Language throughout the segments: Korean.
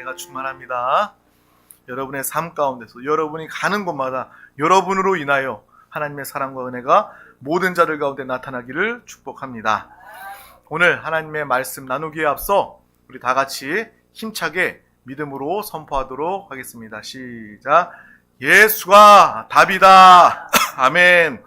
은혜가 충만합니다. 여러분의 삶 가운데서 여러분이 가는 곳마다 여러분으로 인하여 하나님의 사랑과 은혜가 모든 자들 가운데 나타나기를 축복합니다. 오늘 하나님의 말씀 나누기에 앞서 우리 다 같이 힘차게 믿음으로 선포하도록 하겠습니다. 시작. 예수가 답이다. 아멘.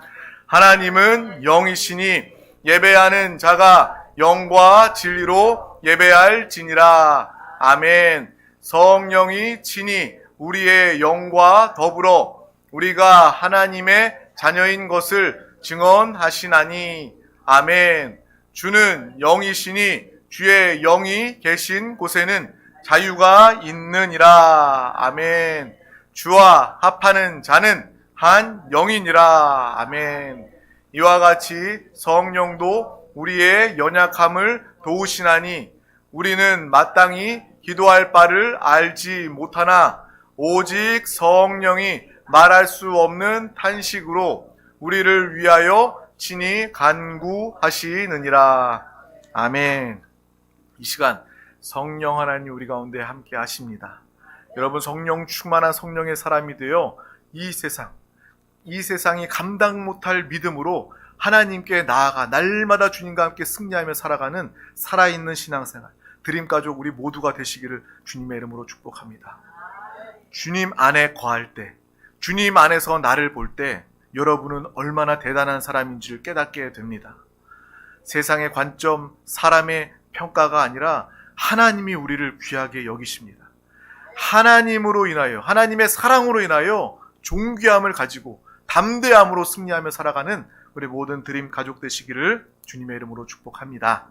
하나님은 영이시니 예배하는 자가 영과 진리로 예배할지니라. 아멘. 성령이 친히 우리의 영과 더불어 우리가 하나님의 자녀인 것을 증언하시나니. 아멘. 주는 영이시니 주의 영이 계신 곳에는 자유가 있느니라. 아멘. 주와 합하는 자는 한 영이니라. 아멘. 이와 같이 성령도 우리의 연약함을 도우시나니 우리는 마땅히 기도할 바를 알지 못하나 오직 성령이 말할 수 없는 탄식으로 우리를 위하여 친히 간구하시느니라. 아멘. 이 시간 성령 하나님 우리 가운데 함께 하십니다. 여러분, 성령 충만한 성령의 사람이 되어 이 세상이 감당 못할 믿음으로 하나님께 나아가 날마다 주님과 함께 승리하며 살아가는 살아있는 신앙생활, 드림가족 우리 모두가 되시기를 주님의 이름으로 축복합니다. 주님 안에 거할 때, 주님 안에서 나를 볼 때 여러분은 얼마나 대단한 사람인지를 깨닫게 됩니다. 세상의 관점, 사람의 평가가 아니라 하나님이 우리를 귀하게 여기십니다. 하나님으로 인하여, 하나님의 사랑으로 인하여 존귀함을 가지고 담대함으로 승리하며 살아가는 우리 모든 드림 가족 되시기를 주님의 이름으로 축복합니다.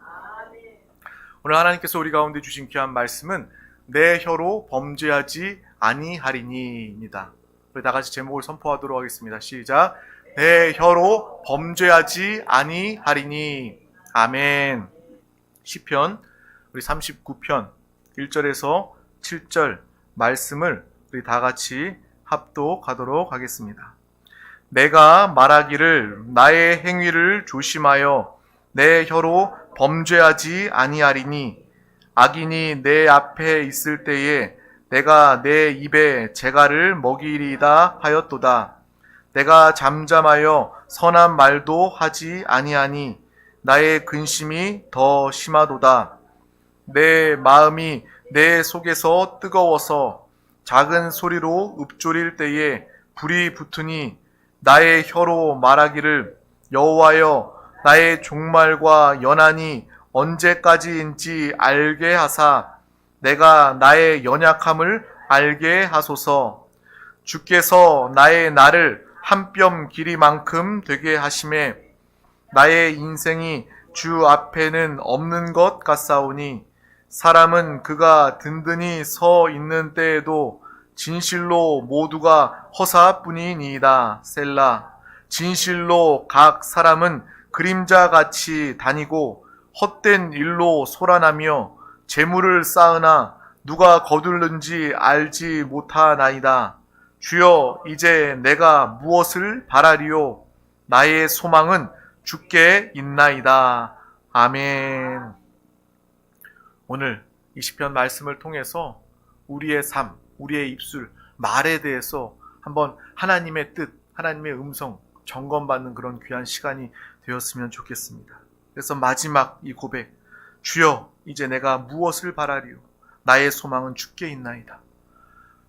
오늘 하나님께서 우리 가운데 주신 귀한 말씀은 내 혀로 범죄하지 아니하리니입니다. 우리 다 같이 제목을 선포하도록 하겠습니다. 시작. 내 혀로 범죄하지 아니하리니. 아멘. 시편 우리 39편 1절에서 7절 말씀을 우리 다 같이 합독하도록 하겠습니다. 내가 말하기를 나의 행위를 조심하여 내 혀로 범죄하지 아니하리니 악인이 내 앞에 있을 때에 내가 내 입에 재갈을 먹이리다 하였도다. 내가 잠잠하여 선한 말도 하지 아니하니 나의 근심이 더 심하도다. 내 마음이 내 속에서 뜨거워서 작은 소리로 읊조릴 때에 불이 붙으니 나의 혀로 말하기를 여호와여 나의 종말과 연한이 언제까지인지 알게 하사 내가 나의 연약함을 알게 하소서. 주께서 나의 날을 한 뼘 길이만큼 되게 하심에 나의 인생이 주 앞에는 없는 것 같사오니 사람은 그가 든든히 서 있는 때에도 진실로 모두가 허사뿐이니이다. 셀라. 진실로 각 사람은 그림자같이 다니고 헛된 일로 소란하며 재물을 쌓으나 누가 거둘는지 알지 못하나이다. 주여, 이제 내가 무엇을 바라리요? 나의 소망은 주께 있나이다. 아멘. 오늘 이 시편 말씀을 통해서 우리의 삶, 우리의 입술, 말에 대해서 한번 하나님의 뜻, 하나님의 음성 점검받는 그런 귀한 시간이 되었으면 좋겠습니다. 그래서 마지막 이 고백, 주여 이제 내가 무엇을 바라리요? 나의 소망은 주께 있나이다.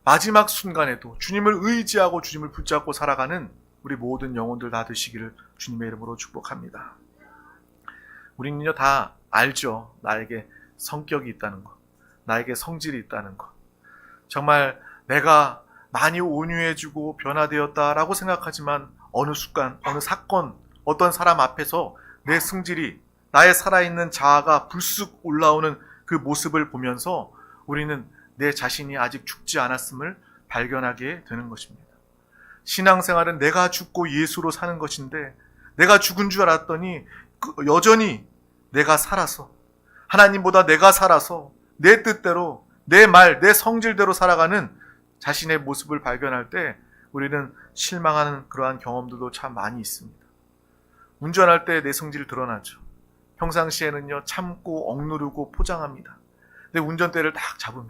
마지막 순간에도 주님을 의지하고 주님을 붙잡고 살아가는 우리 모든 영혼들 다 되시기를 주님의 이름으로 축복합니다. 우리는요 다 알죠. 나에게 성격이 있다는 것, 나에게 성질이 있다는 것. 정말 내가 많이 온유해지고 변화되었다라고 생각하지만 어느 순간, 어느 사건, 어떤 사람 앞에서 내 승질이, 나의 살아있는 자아가 불쑥 올라오는 그 모습을 보면서 우리는 내 자신이 아직 죽지 않았음을 발견하게 되는 것입니다. 신앙생활은 내가 죽고 예수로 사는 것인데 내가 죽은 줄 알았더니 여전히 내가 살아서, 하나님보다 내가 살아서 내 뜻대로, 내 말, 내 성질대로 살아가는 자신의 모습을 발견할 때 우리는 실망하는 그러한 경험들도 참 많이 있습니다. 운전할 때 내 성질이 드러나죠. 평상시에는요 참고 억누르고 포장합니다. 근데 운전대를 딱 잡으면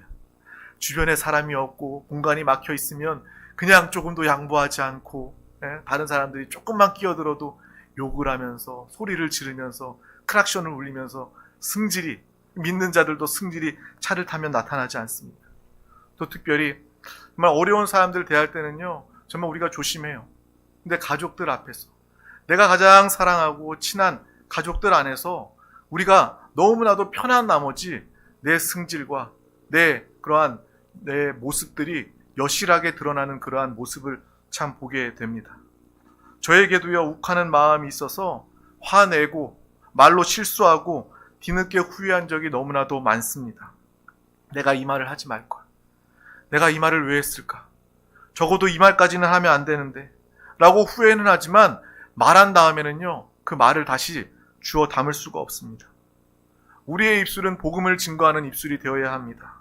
주변에 사람이 없고 공간이 막혀 있으면 그냥 조금도 양보하지 않고 다른 사람들이 조금만 끼어들어도 욕을 하면서 소리를 지르면서 크락션을 울리면서 승질이, 믿는 자들도 승질이 차를 타면 나타나지 않습니다. 또 특별히 정말 어려운 사람들 대할 때는요, 정말 우리가 조심해요. 근데 가족들 앞에서, 내가 가장 사랑하고 친한 가족들 안에서 우리가 너무나도 편한 나머지 내 승질과 그러한 내 모습들이 여실하게 드러나는 그러한 모습을 참 보게 됩니다. 저에게도요, 욱하는 마음이 있어서 화내고 말로 실수하고 뒤늦게 후회한 적이 너무나도 많습니다. 내가 이 말을 하지 말걸. 내가 이 말을 왜 했을까? 적어도 이 말까지는 하면 안 되는데 라고 후회는 하지만 말한 다음에는요, 그 말을 다시 주워 담을 수가 없습니다. 우리의 입술은 복음을 증거하는 입술이 되어야 합니다.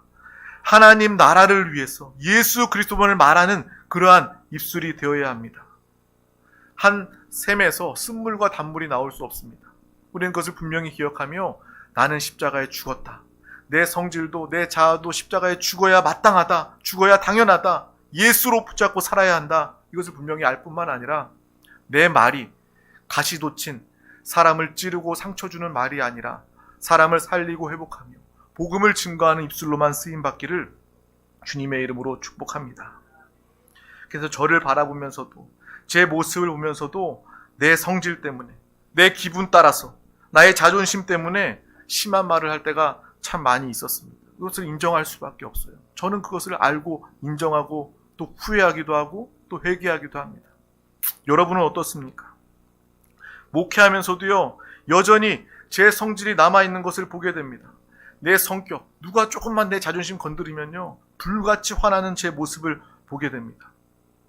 하나님 나라를 위해서 예수 그리스도만을 말하는 그러한 입술이 되어야 합니다. 한 샘에서 쓴물과 단물이 나올 수 없습니다. 우리는 그것을 분명히 기억하며 나는 십자가에 죽었다. 내 성질도 내 자아도 십자가에 죽어야 마땅하다. 죽어야 당연하다. 예수로 붙잡고 살아야 한다. 이것을 분명히 알 뿐만 아니라 내 말이 가시돋친 사람을 찌르고 상처 주는 말이 아니라 사람을 살리고 회복하며 복음을 증거하는 입술로만 쓰임받기를 주님의 이름으로 축복합니다. 그래서 저를 바라보면서도 제 모습을 보면서도 내 성질 때문에 내 기분 따라서 나의 자존심 때문에 심한 말을 할 때가 참 많이 있었습니다. 그것을 인정할 수밖에 없어요. 저는 그것을 알고 인정하고 또 후회하기도 하고 또 회개하기도 합니다. 여러분은 어떻습니까? 목회하면서도요, 여전히 제 성질이 남아있는 것을 보게 됩니다. 내 성격, 누가 조금만 내 자존심 건드리면요, 불같이 화나는 제 모습을 보게 됩니다.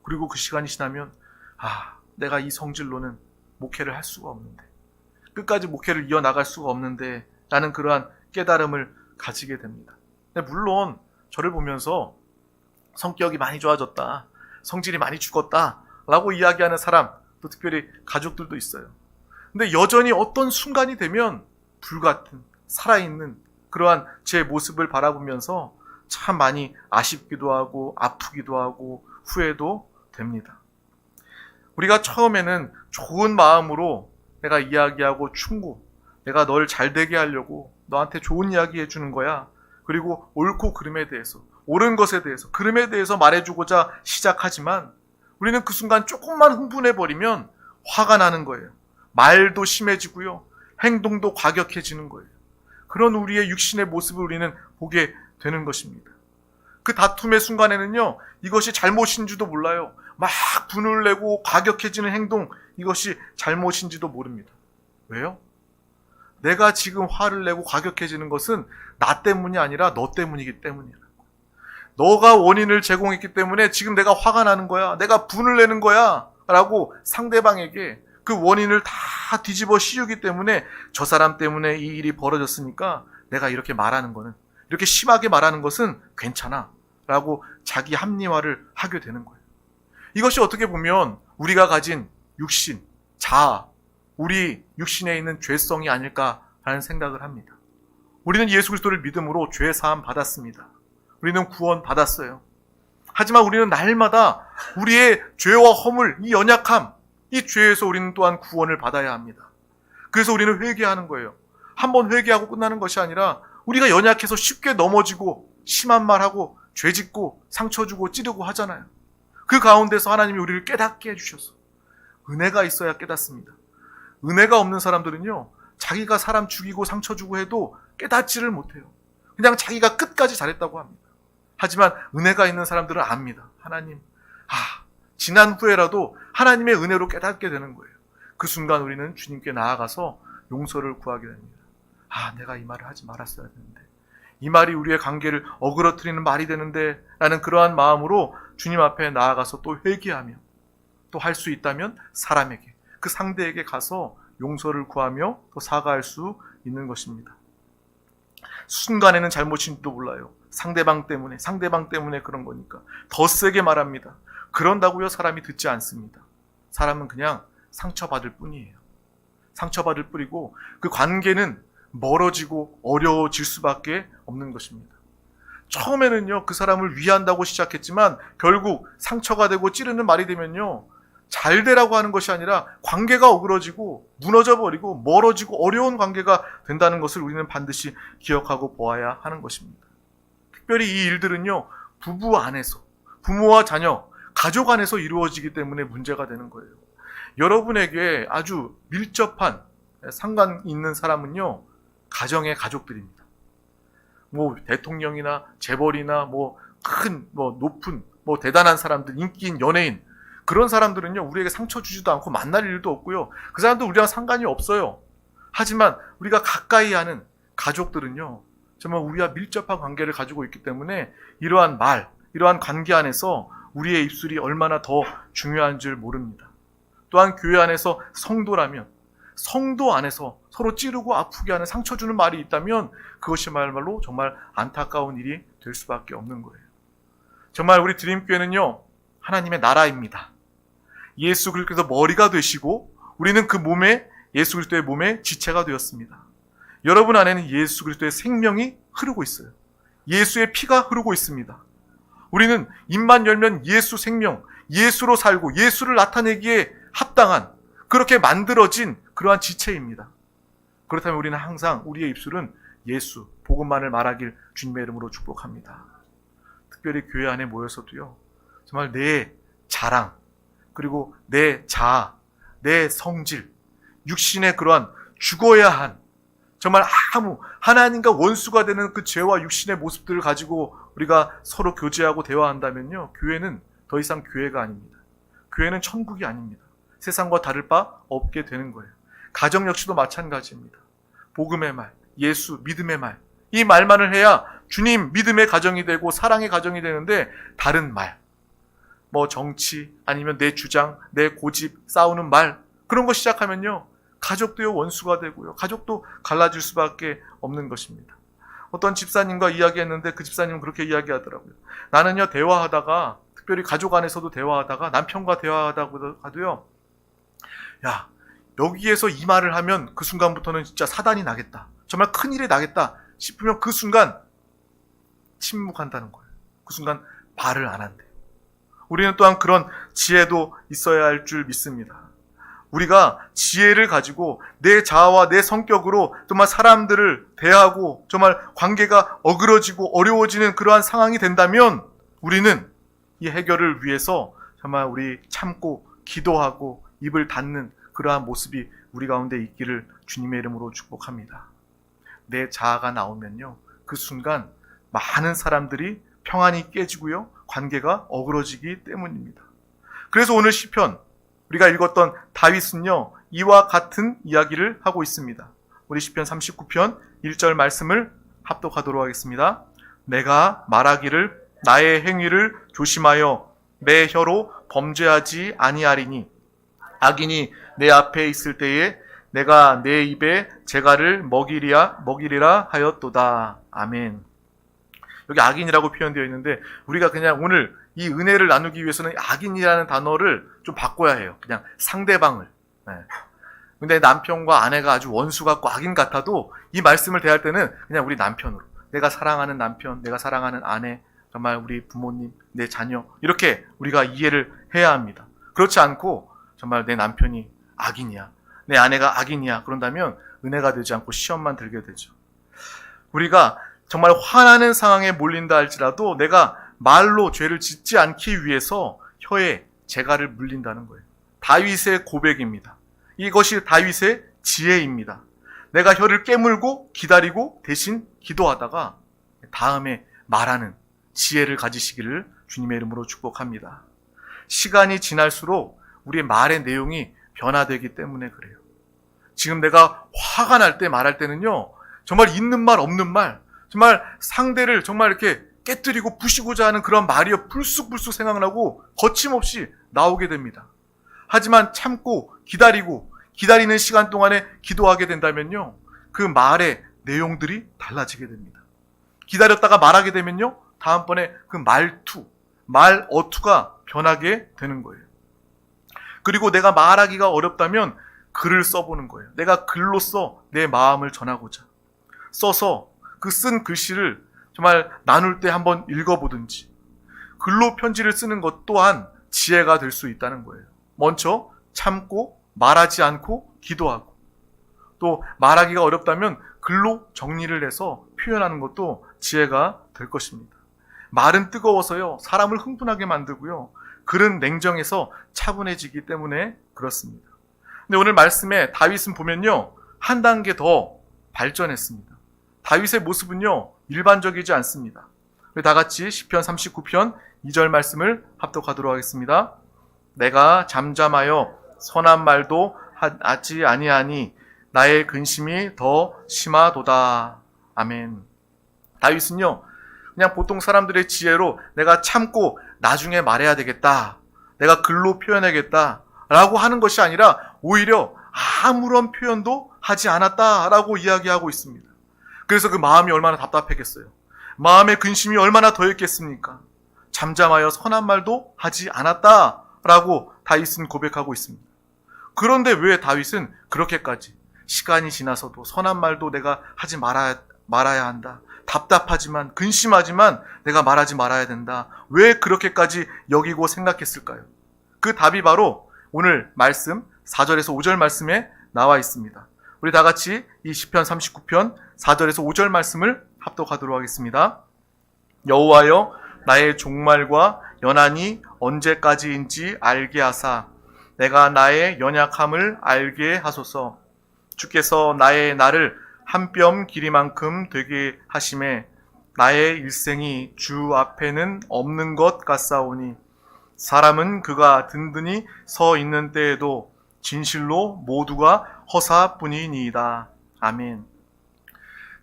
그리고 그 시간이 지나면 내가 이 성질로는 목회를 할 수가 없는데, 끝까지 목회를 이어나갈 수가 없는데 라는 그러한 깨달음을 가지게 됩니다. 물론 저를 보면서 성격이 많이 좋아졌다, 성질이 많이 죽었다 라고 이야기하는 사람, 또 특별히 가족들도 있어요. 근데 여전히 어떤 순간이 되면 불같은 살아있는 그러한 제 모습을 바라보면서 참 많이 아쉽기도 하고 아프기도 하고 후회도 됩니다. 우리가 처음에는 좋은 마음으로 내가 이야기하고 충고, 내가 널 잘되게 하려고 너한테 좋은 이야기 해주는 거야. 그리고 옳고 그름에 대해서, 옳은 것에 대해서, 그름에 대해서 말해주고자 시작하지만 우리는 그 순간 조금만 흥분해버리면 화가 나는 거예요. 말도 심해지고요, 행동도 과격해지는 거예요. 그런 우리의 육신의 모습을 우리는 보게 되는 것입니다. 그 다툼의 순간에는요, 이것이 잘못인지도 몰라요. 막 분을 내고 과격해지는 행동, 이것이 잘못인지도 모릅니다. 왜요? 내가 지금 화를 내고 과격해지는 것은 나 때문이 아니라 너 때문이기 때문이라고. 너가 원인을 제공했기 때문에 지금 내가 화가 나는 거야, 내가 분을 내는 거야 라고 상대방에게 그 원인을 다 뒤집어 씌우기 때문에 저 사람 때문에 이 일이 벌어졌으니까 내가 이렇게 말하는 거는, 이렇게 심하게 말하는 것은 괜찮아 라고 자기 합리화를 하게 되는 거예요. 이것이 어떻게 보면 우리가 가진 육신, 자아, 우리 육신에 있는 죄성이 아닐까라는 생각을 합니다. 우리는 예수 그리스도를 믿음으로 죄 사함 받았습니다. 우리는 구원 받았어요. 하지만 우리는 날마다 우리의 죄와 허물, 이 연약함, 이 죄에서 우리는 또한 구원을 받아야 합니다. 그래서 우리는 회개하는 거예요. 한번 회개하고 끝나는 것이 아니라 우리가 연약해서 쉽게 넘어지고 심한 말하고 죄짓고 상처 주고 찌르고 하잖아요. 그 가운데서 하나님이 우리를 깨닫게 해주셔서, 은혜가 있어야 깨닫습니다. 은혜가 없는 사람들은요, 자기가 사람 죽이고 상처 주고 해도 깨닫지를 못해요. 그냥 자기가 끝까지 잘했다고 합니다. 하지만 은혜가 있는 사람들은 압니다. 하나님, 지난 후에라도 하나님의 은혜로 깨닫게 되는 거예요. 그 순간 우리는 주님께 나아가서 용서를 구하게 됩니다. 내가 이 말을 하지 말았어야 되는데, 이 말이 우리의 관계를 어그러뜨리는 말이 되는데 라는 그러한 마음으로 주님 앞에 나아가서 또 회개하며, 또 할 수 있다면 사람에게, 그 상대에게 가서 용서를 구하며 또 사과할 수 있는 것입니다. 순간에는 잘못인지도 몰라요. 상대방 때문에 그런 거니까 더 세게 말합니다. 그런다고요, 사람이 듣지 않습니다. 사람은 그냥 상처받을 뿐이에요. 상처받을 뿐이고 그 관계는 멀어지고 어려워질 수밖에 없는 것입니다. 처음에는요, 그 사람을 위한다고 시작했지만 결국 상처가 되고 찌르는 말이 되면요, 잘 되라고 하는 것이 아니라 관계가 어그러지고 무너져 버리고 멀어지고 어려운 관계가 된다는 것을 우리는 반드시 기억하고 보아야 하는 것입니다. 특별히 이 일들은요, 부부 안에서, 부모와 자녀, 가족 안에서 이루어지기 때문에 문제가 되는 거예요. 여러분에게 아주 밀접한 상관 있는 사람은요, 가정의 가족들입니다. 뭐 대통령이나 재벌이나 높은 대단한 사람들, 인기인 연예인, 그런 사람들은요, 우리에게 상처 주지도 않고 만날 일도 없고요, 그 사람도 우리랑 상관이 없어요. 하지만 우리가 가까이 하는 가족들은요, 정말 우리와 밀접한 관계를 가지고 있기 때문에 이러한 이러한 관계 안에서 우리의 입술이 얼마나 더 중요한 줄 모릅니다. 또한 교회 안에서 성도라면 성도 안에서 서로 찌르고 아프게 하는 상처 주는 말이 있다면 그것이 말로 정말 안타까운 일이 될 수밖에 없는 거예요. 정말 우리 드림교회는요, 하나님의 나라입니다. 예수 그리스도께서 머리가 되시고 우리는 그 몸에, 예수 그리스도의 몸에 지체가 되었습니다. 여러분 안에는 예수 그리스도의 생명이 흐르고 있어요. 예수의 피가 흐르고 있습니다. 우리는 입만 열면 예수 생명, 예수로 살고 예수를 나타내기에 합당한, 그렇게 만들어진 그러한 지체입니다. 그렇다면 우리는 항상 우리의 입술은 예수, 복음만을 말하길 주님의 이름으로 축복합니다. 특별히 교회 안에 모여서도요, 정말 내 자랑, 그리고 내 자아, 내 성질, 육신의 그러한 죽어야 한, 정말 하나님과 원수가 되는 그 죄와 육신의 모습들을 가지고 우리가 서로 교제하고 대화한다면요, 교회는 더 이상 교회가 아닙니다. 교회는 천국이 아닙니다. 세상과 다를 바 없게 되는 거예요. 가정 역시도 마찬가지입니다. 복음의 말, 예수, 믿음의 말, 이 말만을 해야 주님 믿음의 가정이 되고 사랑의 가정이 되는데, 다른 말, 정치, 아니면 내 주장, 내 고집, 싸우는 말, 그런 거 시작하면요, 가족도요 원수가 되고요, 가족도 갈라질 수밖에 없는 것입니다. 어떤 집사님과 이야기했는데 그 집사님은 그렇게 이야기하더라고요. 나는요, 대화하다가, 특별히 가족 안에서도 대화하다가, 남편과 대화하다가 하도요, 야, 여기에서 이 말을 하면 그 순간부터는 진짜 사단이 나겠다, 정말 큰일이 나겠다 싶으면 그 순간 침묵한다는 거예요. 그 순간 말을 안 한대요. 우리는 또한 그런 지혜도 있어야 할 줄 믿습니다. 우리가 지혜를 가지고 내 자아와 내 성격으로 정말 사람들을 대하고 정말 관계가 어그러지고 어려워지는 그러한 상황이 된다면 우리는 이 해결을 위해서 정말 우리 참고 기도하고 입을 닫는 그러한 모습이 우리 가운데 있기를 주님의 이름으로 축복합니다. 내 자아가 나오면요, 그 순간 많은 사람들이 평안이 깨지고요, 관계가 어그러지기 때문입니다. 그래서 오늘 시편, 우리가 읽었던 다윗은요, 이와 같은 이야기를 하고 있습니다. 우리 시편 39편 1절 말씀을 합독하도록 하겠습니다. 내가 말하기를 나의 행위를 조심하여 내 혀로 범죄하지 아니하리니 악인이 내 앞에 있을 때에 내가 내 입에 재갈을 먹이리라 하였도다. 아멘. 여기 악인이라고 표현되어 있는데 우리가 그냥 오늘 이 은혜를 나누기 위해서는 악인이라는 단어를 좀 바꿔야 해요. 그냥 상대방을. 근데 남편과 아내가 아주 원수 같고 악인 같아도 이 말씀을 대할 때는 그냥 우리 남편으로, 내가 사랑하는 남편, 내가 사랑하는 아내, 정말 우리 부모님, 내 자녀, 이렇게 우리가 이해를 해야 합니다. 그렇지 않고 정말 내 남편이 악인이야, 내 아내가 악인이야 그런다면 은혜가 되지 않고 시험만 들게 되죠. 우리가 정말 화나는 상황에 몰린다 할지라도 내가 말로 죄를 짓지 않기 위해서 혀에 재갈을 물린다는 거예요. 다윗의 고백입니다. 이것이 다윗의 지혜입니다. 내가 혀를 깨물고 기다리고 대신 기도하다가 다음에 말하는 지혜를 가지시기를 주님의 이름으로 축복합니다. 시간이 지날수록 우리의 말의 내용이 변화되기 때문에 그래요. 지금 내가 화가 날 때 말할 때는요, 정말 있는 말 없는 말, 정말 상대를 정말 이렇게 깨뜨리고 부시고자 하는 그런 말이요, 불쑥불쑥 생각나고 거침없이 나오게 됩니다. 하지만 참고 기다리는 시간 동안에 기도하게 된다면요, 그 말의 내용들이 달라지게 됩니다. 기다렸다가 말하게 되면요, 다음번에 그 말 어투가 변하게 되는 거예요. 그리고 내가 말하기가 어렵다면 글을 써보는 거예요. 내가 글로써 내 마음을 전하고자 써서 그 쓴 글씨를 정말 나눌 때 한번 읽어보든지 글로 편지를 쓰는 것 또한 지혜가 될 수 있다는 거예요. 먼저 참고 말하지 않고 기도하고, 또 말하기가 어렵다면 글로 정리를 해서 표현하는 것도 지혜가 될 것입니다. 말은 뜨거워서요 사람을 흥분하게 만들고요, 글은 냉정해서 차분해지기 때문에 그렇습니다. 근데 오늘 말씀에 다윗은 보면요 한 단계 더 발전했습니다. 다윗의 모습은요 일반적이지 않습니다. 우리 다 같이 시편 39편 2절 말씀을 합독하도록 하겠습니다. 내가 잠잠하여 선한 말도 하지 아니하니 나의 근심이 더 심하도다. 아멘. 다윗은요 그냥 보통 사람들의 지혜로 내가 참고 나중에 말해야 되겠다, 내가 글로 표현하겠다 라고 하는 것이 아니라 오히려 아무런 표현도 하지 않았다라고 이야기하고 있습니다. 그래서 그 마음이 얼마나 답답했겠어요. 마음의 근심이 얼마나 더했겠습니까? 잠잠하여 선한 말도 하지 않았다라고 다윗은 고백하고 있습니다. 그런데 왜 다윗은 그렇게까지 시간이 지나서도 선한 말도 내가 하지 말아야 한다, 답답하지만 근심하지만 내가 말하지 말아야 된다, 왜 그렇게까지 여기고 생각했을까요? 그 답이 바로 오늘 말씀 4절에서 5절 말씀에 나와 있습니다. 우리 다 같이 이 시편 39편 4절에서 5절 말씀을 합독하도록 하겠습니다. 여호와여 나의 종말과 연한이 언제까지인지 알게 하사 내가 나의 연약함을 알게 하소서. 주께서 나의 날을 한 뼘 길이만큼 되게 하심에 나의 일생이 주 앞에는 없는 것 같사오니 사람은 그가 든든히 서 있는 때에도 진실로 모두가 허사뿐이니이다. 아멘.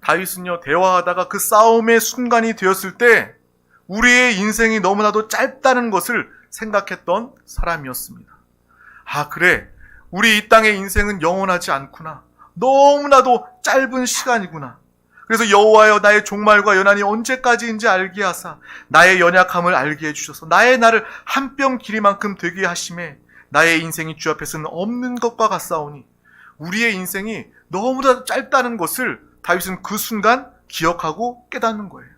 다윗은요 대화하다가 그 싸움의 순간이 되었을 때 우리의 인생이 너무나도 짧다는 것을 생각했던 사람이었습니다. 아 그래, 우리 이 땅의 인생은 영원하지 않구나, 너무나도 짧은 시간이구나. 그래서 여호와여 나의 종말과 연한이 언제까지인지 알게 하사 나의 연약함을 알게 해주셔서 나의 날을 한 뼘 길이만큼 되게 하심에 나의 인생이 주 앞에서는 없는 것과 같사오니, 우리의 인생이 너무나 짧다는 것을 다윗은 그 순간 기억하고 깨닫는 거예요.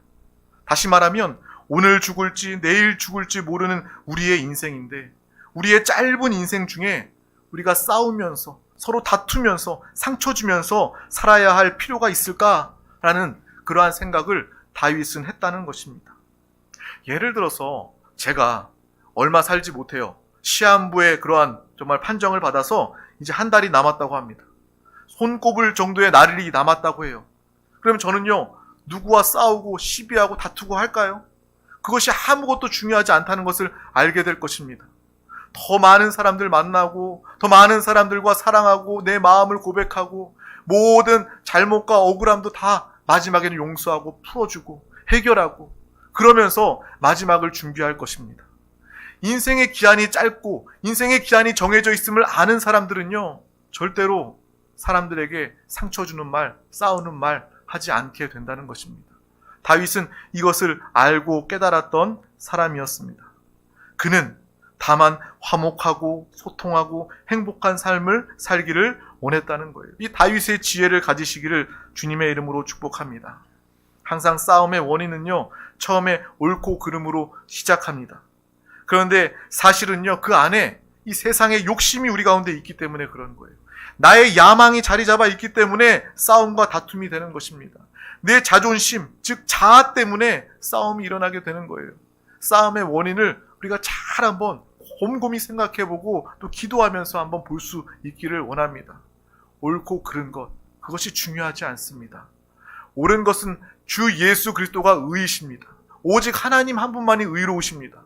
다시 말하면 오늘 죽을지 내일 죽을지 모르는 우리의 인생인데, 우리의 짧은 인생 중에 우리가 싸우면서 서로 다투면서 상처 주면서 살아야 할 필요가 있을까라는 그러한 생각을 다윗은 했다는 것입니다. 예를 들어서 제가 얼마 살지 못해요. 시한부의 그러한 정말 판정을 받아서 이제 한 달이 남았다고 합니다. 손꼽을 정도의 날이 남았다고 해요. 그럼 저는요 누구와 싸우고 시비하고 다투고 할까요? 그것이 아무것도 중요하지 않다는 것을 알게 될 것입니다. 더 많은 사람들 만나고 더 많은 사람들과 사랑하고 내 마음을 고백하고 모든 잘못과 억울함도 다 마지막에는 용서하고 풀어주고 해결하고 그러면서 마지막을 준비할 것입니다. 인생의 기한이 짧고 인생의 기한이 정해져 있음을 아는 사람들은요 절대로 사람들에게 상처 주는 말, 싸우는 말 하지 않게 된다는 것입니다. 다윗은 이것을 알고 깨달았던 사람이었습니다. 그는 다만 화목하고 소통하고 행복한 삶을 살기를 원했다는 거예요. 이 다윗의 지혜를 가지시기를 주님의 이름으로 축복합니다. 항상 싸움의 원인은요 처음에 옳고 그름으로 시작합니다. 그런데 사실은요 그 안에 이 세상의 욕심이 우리 가운데 있기 때문에 그런 거예요. 나의 야망이 자리 잡아 있기 때문에 싸움과 다툼이 되는 것입니다. 내 자존심, 즉 자아 때문에 싸움이 일어나게 되는 거예요. 싸움의 원인을 우리가 잘 한번 곰곰이 생각해보고 또 기도하면서 한번 볼 수 있기를 원합니다. 옳고 그른 것, 그것이 중요하지 않습니다. 옳은 것은 주 예수 그리스도가 의이십니다. 오직 하나님 한 분만이 의로우십니다.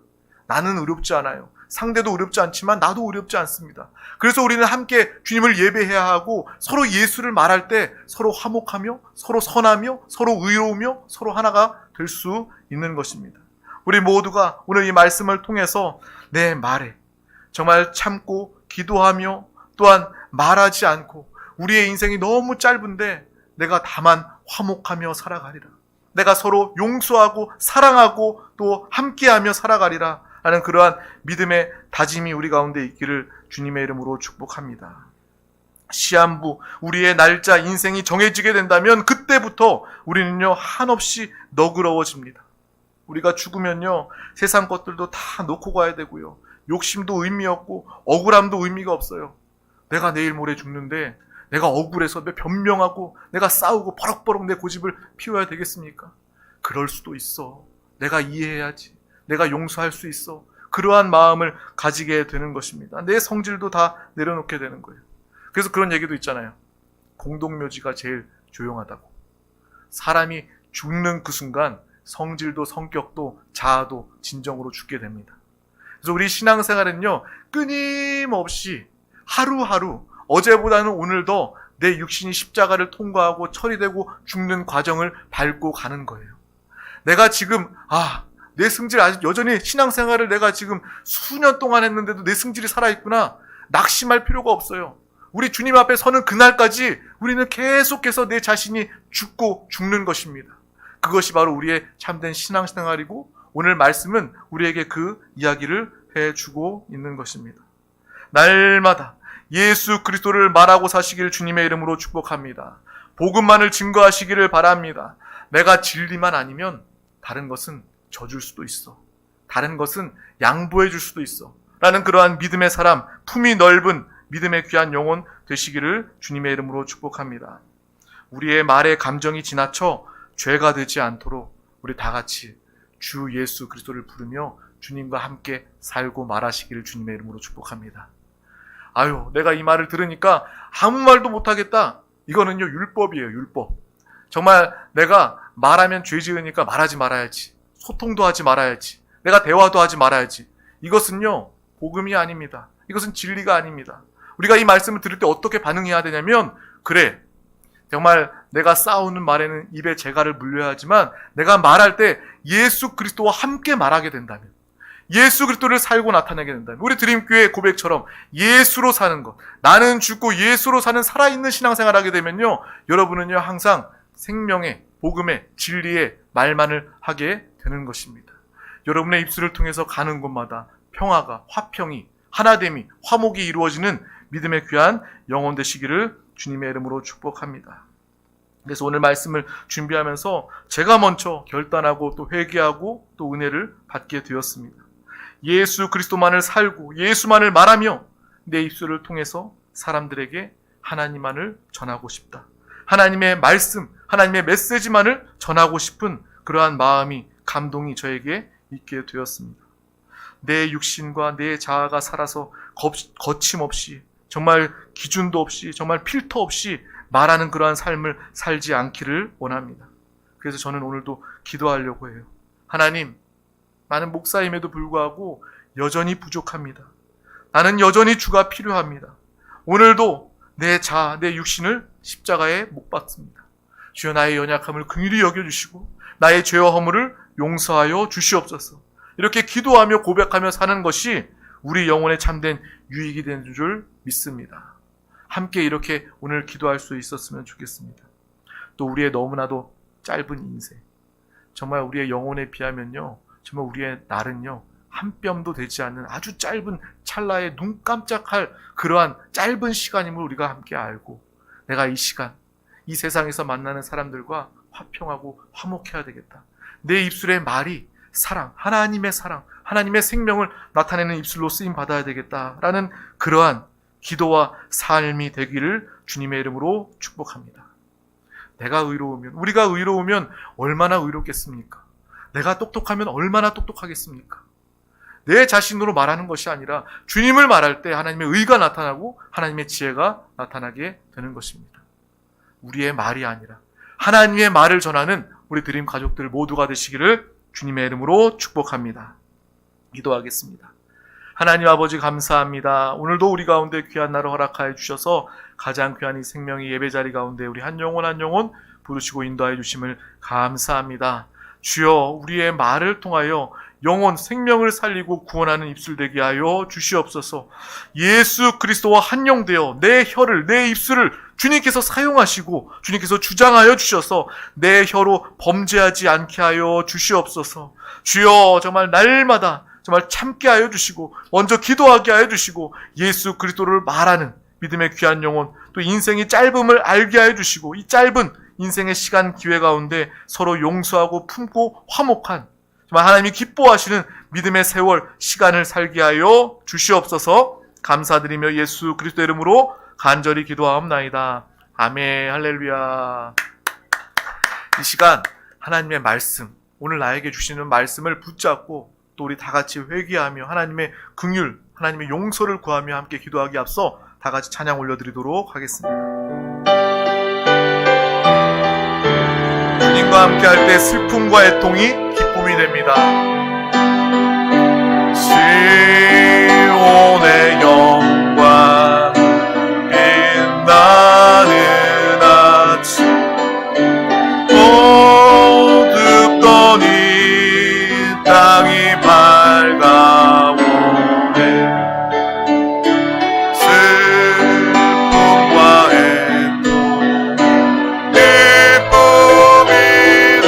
나는 의롭지 않아요. 상대도 의롭지 않지만 나도 의롭지 않습니다. 그래서 우리는 함께 주님을 예배해야 하고 서로 예수를 말할 때 서로 화목하며 서로 선하며 서로 의로우며 서로 하나가 될 수 있는 것입니다. 우리 모두가 오늘 이 말씀을 통해서 내 말에 정말 참고 기도하며 또한 말하지 않고 우리의 인생이 너무 짧은데 내가 다만 화목하며 살아가리라. 내가 서로 용서하고 사랑하고 또 함께하며 살아가리라 하는 그러한 믿음의 다짐이 우리 가운데 있기를 주님의 이름으로 축복합니다. 시한부, 우리의 날짜, 인생이 정해지게 된다면 그때부터 우리는요, 한없이 너그러워집니다. 우리가 죽으면요, 세상 것들도 다 놓고 가야 되고요. 욕심도 의미 없고 억울함도 의미가 없어요. 내가 내일 모레 죽는데 내가 억울해서 변명하고 내가 싸우고 버럭버럭 내 고집을 피워야 되겠습니까? 그럴 수도 있어. 내가 이해해야지. 내가 용서할 수 있어. 그러한 마음을 가지게 되는 것입니다. 내 성질도 다 내려놓게 되는 거예요. 그래서 그런 얘기도 있잖아요. 공동묘지가 제일 조용하다고. 사람이 죽는 그 순간 성질도 성격도 자아도 진정으로 죽게 됩니다. 그래서 우리 신앙생활은요, 끊임없이 하루하루 어제보다는 오늘 더 내 육신이 십자가를 통과하고 처리되고 죽는 과정을 밟고 가는 거예요. 내가 지금 내 승질 아직 여전히 신앙생활을 내가 지금 수년 동안 했는데도 내 승질이 살아있구나. 낙심할 필요가 없어요. 우리 주님 앞에 서는 그날까지 우리는 계속해서 내 자신이 죽고 죽는 것입니다. 그것이 바로 우리의 참된 신앙생활이고 오늘 말씀은 우리에게 그 이야기를 해주고 있는 것입니다. 날마다 예수 그리스도를 말하고 사시길 주님의 이름으로 축복합니다. 복음만을 증거하시기를 바랍니다. 내가 진리만 아니면 다른 것은 져줄 수도 있어. 다른 것은 양보해 줄 수도 있어. 라는 그러한 믿음의 사람, 품이 넓은 믿음의 귀한 영혼 되시기를 주님의 이름으로 축복합니다. 우리의 말에 감정이 지나쳐 죄가 되지 않도록 우리 다 같이 주 예수 그리스도를 부르며 주님과 함께 살고 말하시기를 주님의 이름으로 축복합니다. 내가 이 말을 들으니까 아무 말도 못하겠다. 이거는요, 율법이에요, 율법. 정말 내가 말하면 죄 지으니까 말하지 말아야지. 소통도 하지 말아야지. 내가 대화도 하지 말아야지. 이것은요, 복음이 아닙니다. 이것은 진리가 아닙니다. 우리가 이 말씀을 들을 때 어떻게 반응해야 되냐면, 그래, 정말 내가 싸우는 말에는 입에 재갈을 물려야 하지만 내가 말할 때 예수 그리스도와 함께 말하게 된다면, 예수 그리스도를 살고 나타내게 된다면, 우리 드림교회 고백처럼 예수로 사는 것, 나는 죽고 예수로 사는 살아있는 신앙생활 하게 되면요, 여러분은요 항상 생명의, 복음의, 진리의 말만을 하게 되는 것입니다. 여러분의 입술을 통해서 가는 곳마다 평화가, 화평이, 하나됨이, 화목이 이루어지는 믿음의 귀한 영혼 되시기를 주님의 이름으로 축복합니다. 그래서 오늘 말씀을 준비하면서 제가 먼저 결단하고 또 회개하고 또 은혜를 받게 되었습니다. 예수 그리스도만을 살고 예수만을 말하며 내 입술을 통해서 사람들에게 하나님만을 전하고 싶다. 하나님의 말씀, 하나님의 메시지만을 전하고 싶은 그러한 마음이, 감동이 저에게 있게 되었습니다. 내 육신과 내 자아가 살아서 거침없이, 정말 기준도 없이, 정말 필터 없이 말하는 그러한 삶을 살지 않기를 원합니다. 그래서 저는 오늘도 기도하려고 해요. 하나님, 나는 목사임에도 불구하고 여전히 부족합니다. 나는 여전히 주가 필요합니다. 오늘도 내 자아, 내 육신을 십자가에 못 박습니다. 주여, 나의 연약함을 긍휼히 여겨주시고 나의 죄와 허물을 용서하여 주시옵소서. 이렇게 기도하며 고백하며 사는 것이 우리 영혼에 참된 유익이 되는 줄 믿습니다. 함께 이렇게 오늘 기도할 수 있었으면 좋겠습니다. 또 우리의 너무나도 짧은 인생, 정말 우리의 영혼에 비하면요, 정말 우리의 날은요, 한 뼘도 되지 않는 아주 짧은 찰나에 눈 깜짝할 그러한 짧은 시간임을 우리가 함께 알고, 내가 이 시간, 이 세상에서 만나는 사람들과 화평하고 화목해야 되겠다. 내 입술의 말이 사랑, 하나님의 생명을 나타내는 입술로 쓰임 받아야 되겠다라는 그러한 기도와 삶이 되기를 주님의 이름으로 축복합니다. 내가 의로우면, 우리가 의로우면 얼마나 의롭겠습니까? 내가 똑똑하면 얼마나 똑똑하겠습니까? 내 자신으로 말하는 것이 아니라 주님을 말할 때 하나님의 의가 나타나고 하나님의 지혜가 나타나게 되는 것입니다. 우리의 말이 아니라 하나님의 말을 전하는 우리 드림 가족들 모두가 되시기를 주님의 이름으로 축복합니다. 기도하겠습니다. 하나님 아버지, 감사합니다. 오늘도 우리 가운데 귀한 날을 허락하여 주셔서 가장 귀한 이 생명의 예배자리 가운데 우리 한 영혼 한 영혼 부르시고 인도하여 주심을 감사합니다. 주여, 우리의 말을 통하여 영혼, 생명을 살리고 구원하는 입술 되게 하여 주시옵소서. 예수 그리스도와 한영되어 내 혀를, 내 입술을 주님께서 사용하시고 주님께서 주장하여 주셔서 내 혀로 범죄하지 않게 하여 주시옵소서. 주여, 정말 날마다 정말 참게 하여 주시고 먼저 기도하게 하여 주시고 예수 그리스도를 말하는 믿음의 귀한 영혼 또 인생이 짧음을 알게 하여 주시고 이 짧은 인생의 시간 기회 가운데 서로 용서하고 품고 화목한 정말 하나님이 기뻐하시는 믿음의 세월 시간을 살게 하여 주시옵소서. 감사드리며 예수 그리스도 이름으로 간절히 기도하옵나이다. 아멘. 할렐루야. 이 시간 하나님의 말씀, 오늘 나에게 주시는 말씀을 붙잡고 또 우리 다 같이 회개하며 하나님의 긍휼, 하나님의 용서를 구하며 함께 기도하기 앞서 다 같이 찬양 올려드리도록 하겠습니다. 주님과 함께 할 때 슬픔과 애통이 기쁨이 됩니다.